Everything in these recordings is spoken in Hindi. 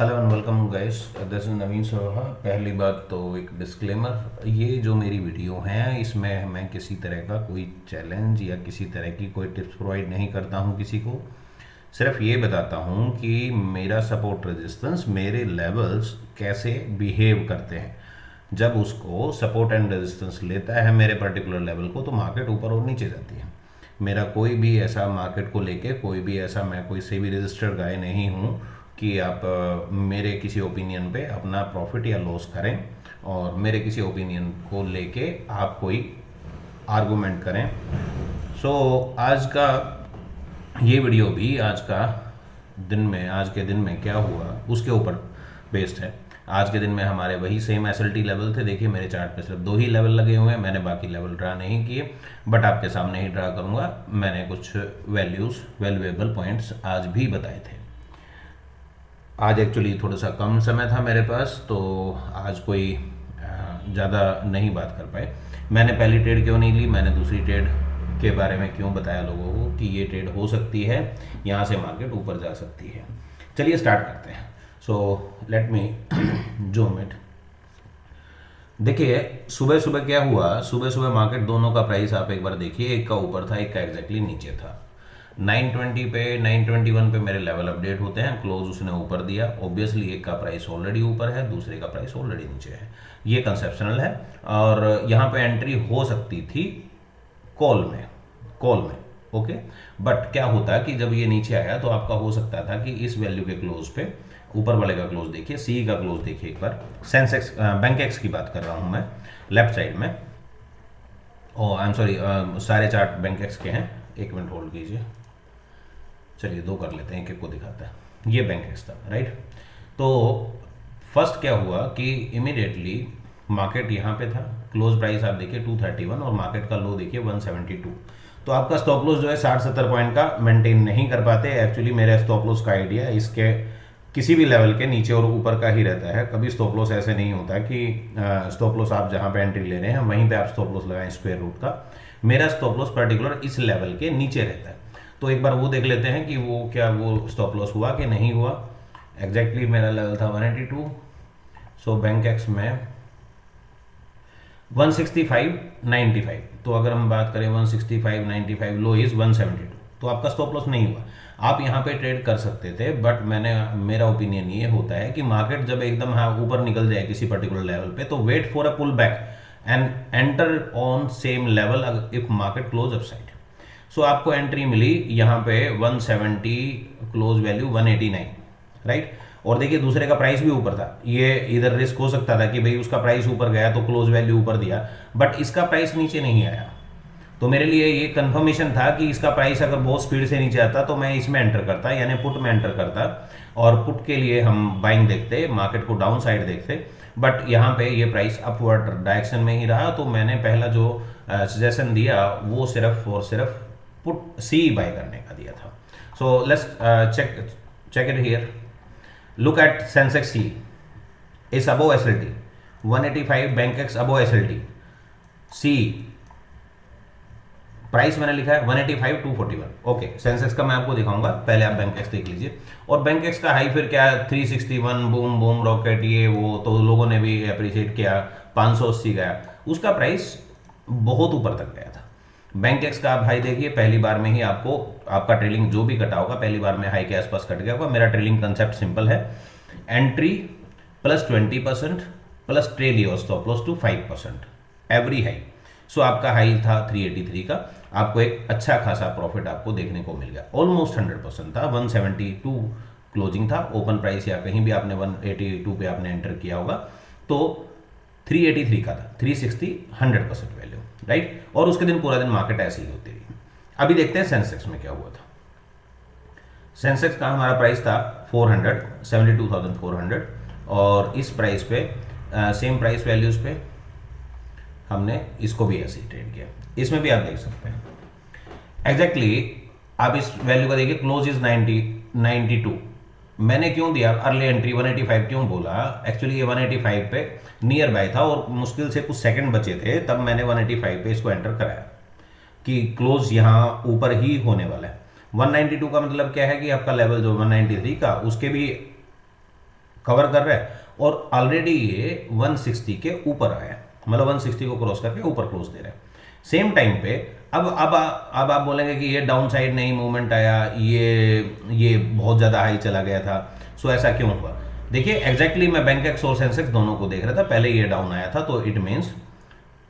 Hello and welcome guys, this is Naveen Saroha. पहली बात तो एक डिस्क्लेमर, ये जो मेरी वीडियो हैं इसमें मैं किसी तरह का कोई चैलेंज या किसी तरह की कोई टिप्स प्रोवाइड नहीं करता हूँ किसी को। सिर्फ ये बताता हूँ कि मेरा सपोर्ट रेजिस्टेंस, मेरे लेवल्स कैसे बिहेव करते हैं। जब उसको सपोर्ट एंड रेजिस्टेंस लेता है मेरे पर्टिकुलर लेवल को, तो मार्केट ऊपर और नीचे जाती है। मेरा कोई भी ऐसा मार्केट को लेके कोई भी ऐसा, मैं कोई से भी रजिस्टर्ड गाय नहीं हूँ कि आप मेरे किसी ओपिनियन पे अपना प्रॉफिट या लॉस करें और मेरे किसी ओपिनियन को लेके आप कोई आर्गूमेंट करें। आज का ये वीडियो भी आज के दिन में क्या हुआ उसके ऊपर बेस्ड है। आज के दिन में हमारे वही सेम एसएलटी लेवल थे। देखिए मेरे चार्ट पे सिर्फ दो ही लेवल लगे हुए हैं, मैंने बाकी लेवल ड्रा नहीं किए, बट आपके सामने ही ड्रा करूंगा। मैंने कुछ वैल्यूएबल पॉइंट्स आज भी बताए थे। आज एक्चुअली थोड़ा सा कम समय था मेरे पास, तो आज कोई ज़्यादा नहीं बात कर पाए। मैंने पहली ट्रेड क्यों नहीं ली, मैंने दूसरी ट्रेड के बारे में क्यों बताया लोगों को कि ये ट्रेड हो सकती है, यहाँ से मार्केट ऊपर जा सकती है। चलिए स्टार्ट करते हैं। So let me zoom it. देखिए सुबह सुबह क्या हुआ, सुबह सुबह मार्केट दोनों का प्राइस आप एक बार देखिए, एक का ऊपर था, एक का एग्जैक्टली नीचे था। 920 पे 921 पे मेरे लेवल अपडेट होते हैं, क्लोज उसने ऊपर दिया। ऑब्वियसली एक का प्राइस ऑलरेडी ऊपर है, दूसरे का प्राइस ऑलरेडी नीचे है। ये कंसेप्शनल है और यहाँ पे एंट्री हो सकती थी कॉल में ओके। बट क्या होता है कि जब ये नीचे आया तो आपका हो सकता था कि इस वैल्यू के क्लोज पे, ऊपर वाले का क्लोज देखिए, सी का क्लोज देखिए एक बार, सेंसेक्स बैंक एक्स की बात कर रहा हूँ मैं लेफ्ट साइड में। ओ आई एम सॉरी, सारे चार्ट बैंक एक्स के हैं। एक मिनट होल्ड कीजिए, चलिए दो कर लेते हैं, एक एक को दिखाता है। ये बैंक एक्स था, राइट। तो फर्स्ट क्या हुआ कि इमीडिएटली मार्केट यहाँ पे था, क्लोज प्राइस आप देखिए 231 और मार्केट का लो देखिए 172। तो आपका स्टॉप लॉस जो है 60-70 पॉइंट का मेंटेन नहीं कर पाते। एक्चुअली मेरे स्टॉप लॉस का आइडिया इसके किसी भी लेवल के नीचे और ऊपर का ही रहता है। कभी स्टॉप लॉस ऐसे नहीं होता कि स्टॉप लॉस आप जहाँ पे एंट्री ले रहे हैं वहीं पे आप स्टॉप लॉस लगाएं स्क्वायर रूट का। मेरा स्टॉप लॉस पर्टिकुलर इस लेवल के नीचे रहता है। तो एक बार वो देख लेते हैं कि वो स्टॉप लॉस हुआ कि नहीं हुआ। एग्जैक्टली मेरा लेवल था 182। सो बैंक एक्स में 165.95। तो अगर हम बात करें 165.95, लो इज 172, तो आपका स्टॉप लॉस नहीं हुआ। आप यहाँ पे ट्रेड कर सकते थे, बट मेरा ओपिनियन ये होता है कि मार्केट जब एकदम ऊपर निकल जाए किसी पर्टिकुलर लेवल पे, तो wait for a pull back and enter on same level if market close upside. So आपको एंट्री मिली यहाँ पे 170, क्लोज वैल्यू 189, राइट। और देखिए दूसरे का प्राइस भी ऊपर था। ये इधर रिस्क हो सकता था कि भाई उसका प्राइस ऊपर गया तो क्लोज वैल्यू ऊपर दिया, बट इसका प्राइस नीचे नहीं आया। तो मेरे लिए ये कंफर्मेशन था कि इसका प्राइस अगर बहुत स्पीड से नीचे आता तो मैं इसमें एंटर करता, यानी पुट में एंटर करता, और पुट के लिए हम बाइंग देखते, मार्केट को डाउन साइड देखते। बट यहाँ पे ये प्राइस अपवर्ड डायरेक्शन में ही रहा, तो मैंने पहला जो सजेशन दिया वो सिर्फ और सिर्फ पुट सी बाय करने का दिया था। So let's check it here. Look at Sensex see is above SLT 185, Bankex above SLT, see price मैंने लिखा है 185 241। ओके, सेंसेक्स का मैं आपको दिखाऊंगा, पहले आप बैंक एक्स देख लीजिए। और बैंक एक्स का हाई फिर क्या 361, बूम बूम रॉकेट, ये वो तो लोगों ने भी अप्रिशिएट किया। 580 गया, उसका प्राइस बहुत ऊपर तक गया था। बैंक एक्स का आप हाई देखिए, पहली बार में ही आपका ट्रेलिंग जो भी कटा होगा पहली बार में हाई के आसपास कट गया होगा। मेरा ट्रेलिंग कंसेप्ट सिंपल है, entry plus 20% plus trail your stop loss to 5% every high. So आपका हाई था 383 का, आपको एक अच्छा खासा प्रॉफिट आपको देखने को मिल गया, ऑलमोस्ट 100% था। 172 क्लोजिंग था, ओपन प्राइस या कहीं भी आपने 182 पे आपने एंटर किया होगा, तो 383 का था, 360 100% वैल्यू, राइट। और उसके दिन पूरा दिन मार्केट ऐसी ही होती रही। अभी देखते हैं सेंसेक्स में क्या हुआ था। सेंसेक्स का हमारा प्राइस था 72,400 और इस प्राइस पे सेम प्राइस वैल्यूज पे हमने इसको भी ऐसे ही ट्रेड किया। इसमें भी आप देख सकते हैं एग्जैक्टली आप इस वैल्यू का देखिए, क्लोज इज 92। मैंने क्यों दिया अर्ली एंट्री 185 क्यों बोला, एक्चुअली ये 185 पे नियर बाय था और मुश्किल से कुछ सेकंड बचे थे, तब मैंने 185 पे इसको एंटर कराया कि क्लोज यहाँ ऊपर ही होने वाला है। 192 का मतलब क्या है कि आपका लेवल जो 193 का उसके भी कवर कर रहा है और ऑलरेडी ये 160 के ऊपर आया, मतलब 160 को क्रॉस करके ऊपर क्लोज दे रहा है। सेम टाइम पे अब आप बोलेंगे कि ये डाउन साइड नहीं मूवमेंट आया, ये बहुत ज़्यादा हाई चला गया था, सो ऐसा क्यों हुआ? देखिए एग्जैक्टली मैं बैंक एक्स और सेंसेक्स दोनों को देख रहा था, पहले ये डाउन आया था तो इट मीन्स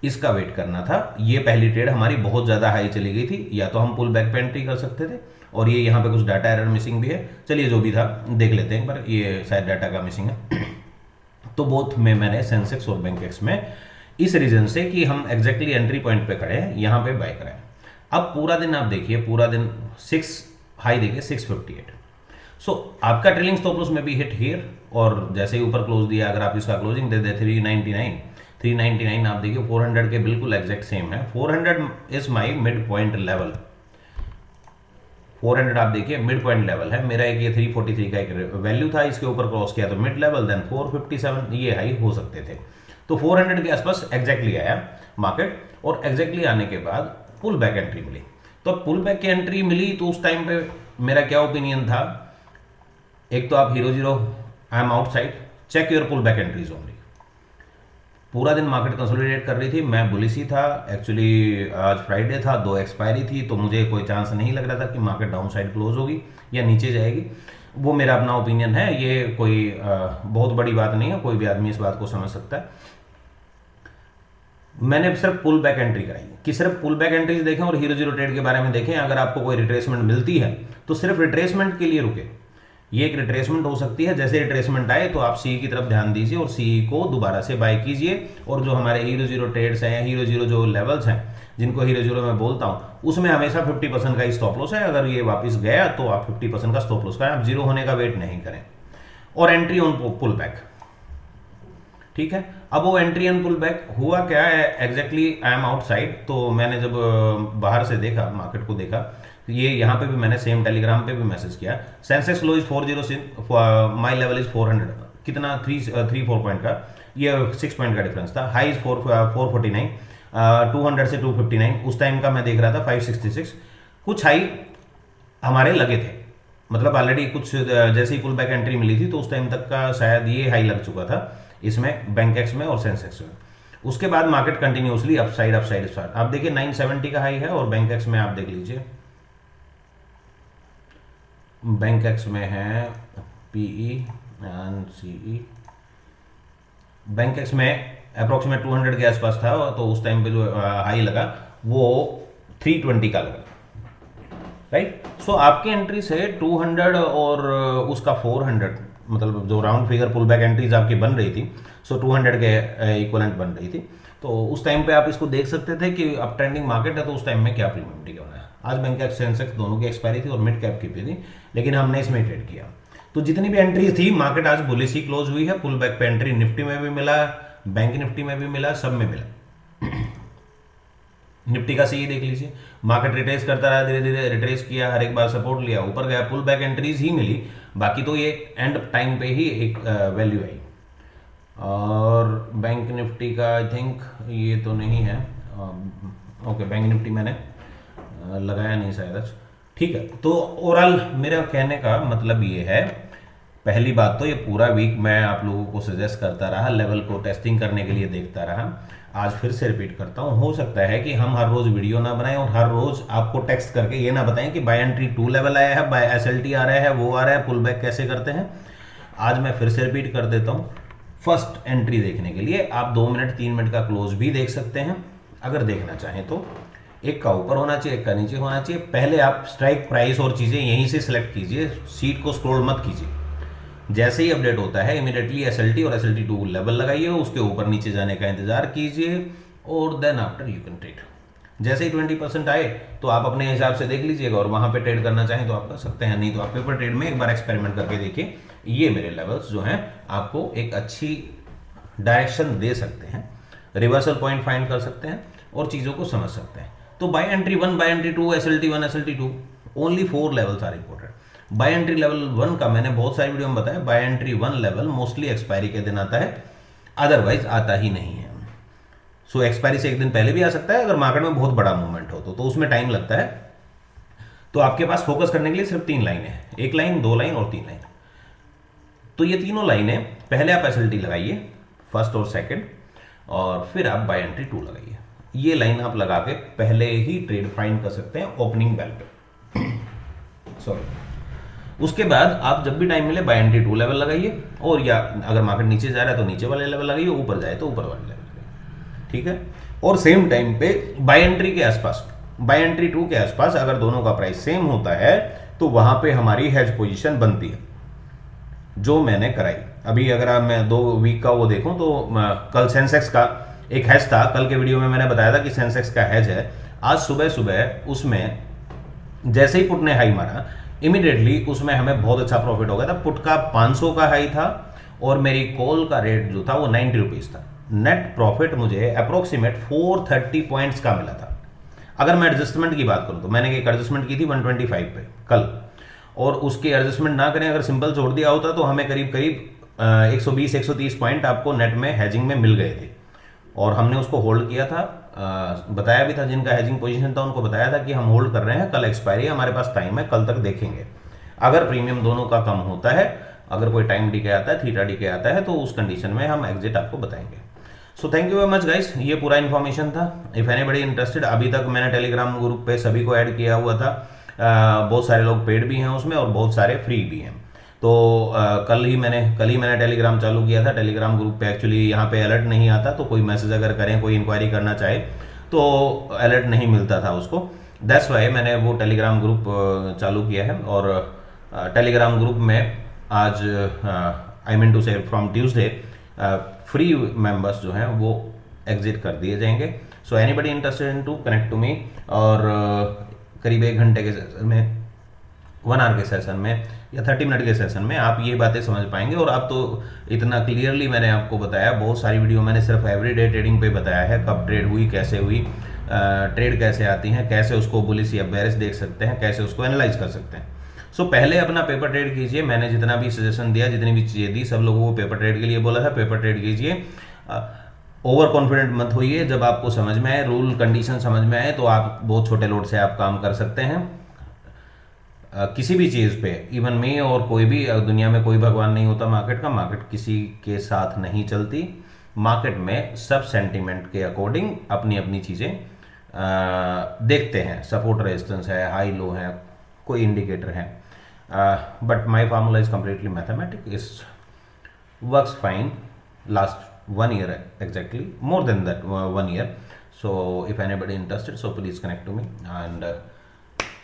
इसका वेट करना था। ये पहली ट्रेड हमारी बहुत ज़्यादा हाई चली गई थी, या तो हम पुल बैक पे एंट्री कर सकते थे, और ये यहाँ पे कुछ डाटा एरर मिसिंग भी है, चलिए जो भी था देख लेते हैं, पर ये शायद डाटा का मिसिंग है। तो बोथ में मैंने सेंसेक्स और बैंक एक्स में इस रीजन से कि हम एग्जैक्टली एंट्री पॉइंट पे खड़े हैं, यहाँ पे बाय कराएं। अब पूरा दिन आप देखिए, पूरा दिन 6 हाई देखिए 658, सो आपका ट्रेलिंग स्टॉप लॉस में भी हिट हियर, और जैसे ही ऊपर क्लोज दिया, अगर आप इसका क्लोजिंग दे दे 399 आप देखिए 400 के बिल्कुल एग्जैक्ट सेम है। 400 is my mid point level, 400 आप देखिए मिड पॉइंट लेवल है मेरा। एक ये 343 का एक वैल्यू था, इसके ऊपर क्रॉस किया तो मिड लेवल, देन 457 ये हाई हो सकते थे। तो 400 के आसपास एग्जैक्टली आया मार्केट, और एग्जैक्टली आने के बाद पुल बैक एंट्री मिली। तो पुल बैक की एंट्री मिली तो उस टाइम पे मेरा क्या ओपिनियन था, एक तो आप hero zero I am outside, check your pull back entries only. पूरा दिन मार्केट कंसोलिडेट कर रही थी, मैं बुलिश ही था। एक्चुअली आज फ्राइडे था, 2 एक्सपायरी थी, तो मुझे कोई चांस नहीं लग रहा था कि मार्केट डाउन साइड क्लोज होगी या नीचे जाएगी। वो मेरा अपना ओपिनियन है, ये कोई बहुत बड़ी बात नहीं है, कोई भी आदमी इस बात को समझ सकता है। मैंने सिर्फ पुल बैक एंट्री कराई कि सिर्फ पुल बैक एंट्रीज देखें और हीरो जीरो ट्रेड के बारे में देखें। अगर आपको कोई रिट्रेसमेंट मिलती है तो सिर्फ रिट्रेसमेंट के लिए रुके, ये एक रिट्रेसमेंट हो सकती है। जैसे रिट्रेसमेंट आए तो आप सी की तरफ ध्यान दीजिए और सी को दोबारा से बाय कीजिए, और जो हमारे हीरो जीरो ट्रेड्स हैं या हीरो जीरो जो लेवल्स हैं जिनको हीरो जीरो मैं बोलता हूँ, उसमें हमेशा 50% का ही स्टॉप लॉस है। अगर ये वापस गया तो आप 50% का स्टॉप लॉस करें, आप जीरो होने का वेट नहीं करें। और एंट्री ऑन पुल बैक, ठीक है। अब वो एंट्री ऑन पुल बैक हुआ क्या है, एग्जैक्टली आई एम आउटसाइड। तो मैंने जब बाहर से देखा, मार्केट को देखा, ये यहाँ पे भी मैंने सेम टेलीग्राम पे भी मैसेज किया, Sensex low is 406, my level is 400, कितना 3-4 पॉइंट का, ये 6 पॉइंट का डिफरेंस था। हाई इज 449, 200 से 259, उस टाइम का मैं देख रहा था 566। कुछ हाई हमारे लगे थे, मतलब ऑलरेडी कुछ जैसे ही पुल बैक एंट्री मिली थी तो उस टाइम तक का शायद ये हाई लग चुका था इसमें, बैंक एक्स में और सेंसेक्स में। उसके बाद मार्केट कंटिन्यूसली अपसाइड स्टार्ट। आप देखिए 970 का हाई है, और बैंक एक्स में आप देख लीजिए, बैंक एक्स में है PE and CE, Bankex में अप्रोक्सीमेट 200 के आसपास था, तो उस टाइम पे जो हाई लगा वो 320 का लगा, राइट। सो आपकी एंट्री से 200 और उसका 400, मतलब जो round figure pull back entries आपकी बन रही थी, सो 200 के इक्वलेंट बन रही थी। तो उस टाइम पे आप इसको देख सकते थे कि अब ट्रेंडिंग मार्केट है तो उस टाइम में क्या प्रीमियम टिका होना है। आज बैंक एक्स सेंसेक्स दोनों की एक्सपायरी थी और मिड कैप की भी थी, लेकिन हमने इसमें ट्रेड किया। तो जितनी भी एंट्रीज थी, मार्केट आज बुलिश ही क्लोज हुई है। पुल बैक पे एंट्री निफ्टी में भी मिला, बैंक निफ्टी में भी मिला, सब में मिला। निफ्टी का सीई देख लीजिए, मार्केट रिट्रेस करता रहा, धीरे धीरे रिट्रेस किया, हर एक बार सपोर्ट लिया, ऊपर गया, पुल बैक एंट्रीज ही मिली। बाकी तो ये एंड टाइम पे ही एक वैल्यू आई। और बैंक निफ्टी का आई थिंक ये तो नहीं है, ओके, बैंक निफ्टी मैंने लगाया नहीं शायद, ठीक है। तो ओवरऑल मेरा कहने का मतलब ये है, पहली बात तो ये पूरा वीक मैं आप लोगों को सजेस्ट करता रहा, लेवल को टेस्टिंग करने के लिए देखता रहा। आज फिर से रिपीट करता हूँ, हो सकता है कि हम हर रोज वीडियो ना बनाएं और हर रोज आपको टेक्स्ट करके ये ना बताएं कि बाय एंट्री 2 लेवल आया है, बाय एसएलटी आ रहा है, वो आ रहा है, पुल बैक कैसे करते हैं। आज मैं फिर से रिपीट कर देता हूँ, फर्स्ट एंट्री देखने के लिए आप 2 मिनट 3 मिनट का क्लोज भी देख सकते हैं अगर देखना चाहें तो। एक का ऊपर होना चाहिए, एक का नीचे होना चाहिए। पहले आप स्ट्राइक प्राइस और चीज़ें यहीं से सिलेक्ट कीजिए, सीट को स्क्रॉल मत कीजिए। जैसे ही अपडेट होता है इमीडिएटली एसएलटी और एसएलटी 2 लेवल लगाइए, उसके ऊपर नीचे जाने का इंतजार कीजिए, और then after you can trade. जैसे ही 20% आए तो आप अपने हिसाब से देख लीजिएगा, और वहाँ पे ट्रेड करना चाहें तो आप कर सकते हैं, नहीं तो आप पेपर ट्रेड में एक बार एक्सपेरिमेंट करके देखिए। ये मेरे लेवल्स जो हैं आपको एक अच्छी डायरेक्शन दे सकते हैं, रिवर्सल पॉइंट फाइंड कर सकते हैं और चीज़ों को समझ सकते हैं। तो buy entry 1, buy entry 2, SLT 1, SLT 2, only 4 levels are important. Buy entry level 1 का मैंने बहुत सारी वीडियो में बताया, buy entry 1 level mostly expiry के दिन आता है, अदरवाइज आता ही नहीं है। सो एक्सपायरी से एक दिन पहले भी आ सकता है अगर मार्केट में बहुत बड़ा मूवमेंट हो तो उसमें टाइम लगता है। तो आपके पास फोकस करने के लिए सिर्फ 3 लाइन है, 1 लाइन, 2 लाइन और 3 लाइन। तो ये तीनों लाइनें पहले आप एसएलटी लगाइए, फर्स्ट और सेकंड, और फिर आप बाय एंट्री 2 लगाइए। ये लाइन आप लगा के पहले ही ट्रेड फाइंड कर सकते हैं ओपनिंग बेल पे। सॉरी। उसके बाद आप जब भी टाइम मिले बाय एंट्री 2 लेवल लगाइए, और या अगर मार्केट नीचे जा रहा है तो नीचे वाले लेवल लगाइए, ऊपर जाए तो ऊपर वाले लेवल लगाइए, ठीक है। और सेम टाइम पे बाय एंट्री के आसपास, बाय एंट्री 2 के आसपास अगर दोनों का प्राइस सेम होता है तो वहां पे हमारी हेज पोजीशन बनती है, जो मैंने कराई। अभी अगर मैं 2 वीक का वो देखूं तो कल सेंसेक्स का एक हैज था, कल के वीडियो में मैंने बताया था कि सेंसेक्स का हैज है। आज सुबह सुबह उसमें जैसे ही पुट ने हाई मारा, इमीडिएटली उसमें हमें बहुत अच्छा प्रॉफिट हो गया था। पुट का 500 का हाई था और मेरी कॉल का रेट जो था वो 90 रुपीज़ था। नेट प्रॉफिट मुझे अप्रोक्सीमेट 430 पॉइंट्स का मिला था। अगर मैं एडजस्टमेंट की बात करूं तो मैंने एक एडजस्टमेंट की थी 125 पे कल, और उसकी एडजस्टमेंट ना करें, अगर सिंपल छोड़ दिया होता तो हमें करीब करीब 120-130 पॉइंट आपको नेट में हैजिंग में मिल गए थे, और हमने उसको होल्ड किया था। बताया भी था, जिनका हैजिंग पोजीशन था उनको बताया था कि हम होल्ड कर रहे हैं, कल एक्सपायरी है, हमारे पास टाइम है, कल तक देखेंगे। अगर प्रीमियम दोनों का कम होता है, अगर कोई टाइम डीके आता है, थीटा डीके आता है, तो उस कंडीशन में हम एग्जिट आपको बताएंगे। So thank you very much guys, ये पूरा इन्फॉर्मेशन था। इफ एनीबडी इंटरेस्टेड, अभी तक मैंने टेलीग्राम ग्रुप पे सभी को ऐड किया हुआ था। बहुत सारे लोग पेड भी हैं उसमें और बहुत सारे फ्री भी हैं। तो कल ही मैंने टेलीग्राम चालू किया था। टेलीग्राम ग्रुप पे एक्चुअली यहाँ पे अलर्ट नहीं आता, तो कोई मैसेज अगर करें, कोई इंक्वायरी करना चाहे तो अलर्ट नहीं मिलता था उसको। दैट्स वाई मैंने वो टेलीग्राम ग्रुप चालू किया है। और टेलीग्राम ग्रुप में आज आई मीन टू से फ्रॉम ट्यूसडे फ्री मेंबर्स जो हैं वो एग्जिट कर दिए जाएंगे। So anybody interested in to connect to me, और करीब 1 घंटे के सेशन में, 1 आवर के सेशन में या 30 मिनट के सेशन में आप ये बातें समझ पाएंगे। और अब तो इतना क्लियरली मैंने आपको बताया, बहुत सारी वीडियो मैंने सिर्फ एवरीडे ट्रेडिंग पे बताया है, कब ट्रेड हुई, कैसे हुई, ट्रेड कैसे आती हैं, कैसे उसको बुलिश या बेरिश देख सकते हैं, कैसे उसको एनालाइज कर सकते हैं। सो पहले अपना पेपर ट्रेड कीजिए। मैंने जितना भी सजेशन दिया, जितनी भी चीज़ें दी, सब लोगों को पेपर ट्रेड के लिए बोला था, पेपर ट्रेड कीजिए। ओवर कॉन्फिडेंट मत होइए। जब आपको समझ में आए, रूल कंडीशन समझ में आए, तो आप बहुत छोटे लोड से आप काम कर सकते हैं। किसी भी चीज़ पे, इवन मी और कोई भी, दुनिया में कोई भगवान नहीं होता मार्केट का। मार्केट किसी के साथ नहीं चलती। मार्केट में सब सेंटीमेंट के अकॉर्डिंग अपनी अपनी चीज़ें देखते हैं। सपोर्ट रेजिस्टेंस है, हाई लो है, कोई इंडिकेटर है, but my formula is completely mathematic, is works fine last 1 year exactly, more than that 1 year. So if anybody interested, so please connect to me, and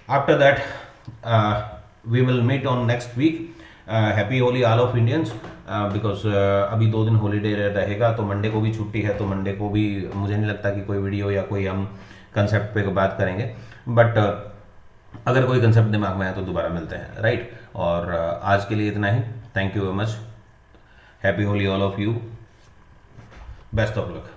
after that we will meet on next week. Happy Holi all of Indians, because अभी 2 दिन हॉलीडे रहेगा, तो मंडे को भी छुट्टी है, तो मंडे को भी मुझे नहीं लगता कि कोई वीडियो या कोई हम कंसेप्ट पे बात करेंगे, बट अगर कोई कंसेप्ट दिमाग में आए तो दोबारा मिलते हैं, राइट। और आज के लिए इतना ही। Thank you very much. Happy Holi all of you. Best of luck.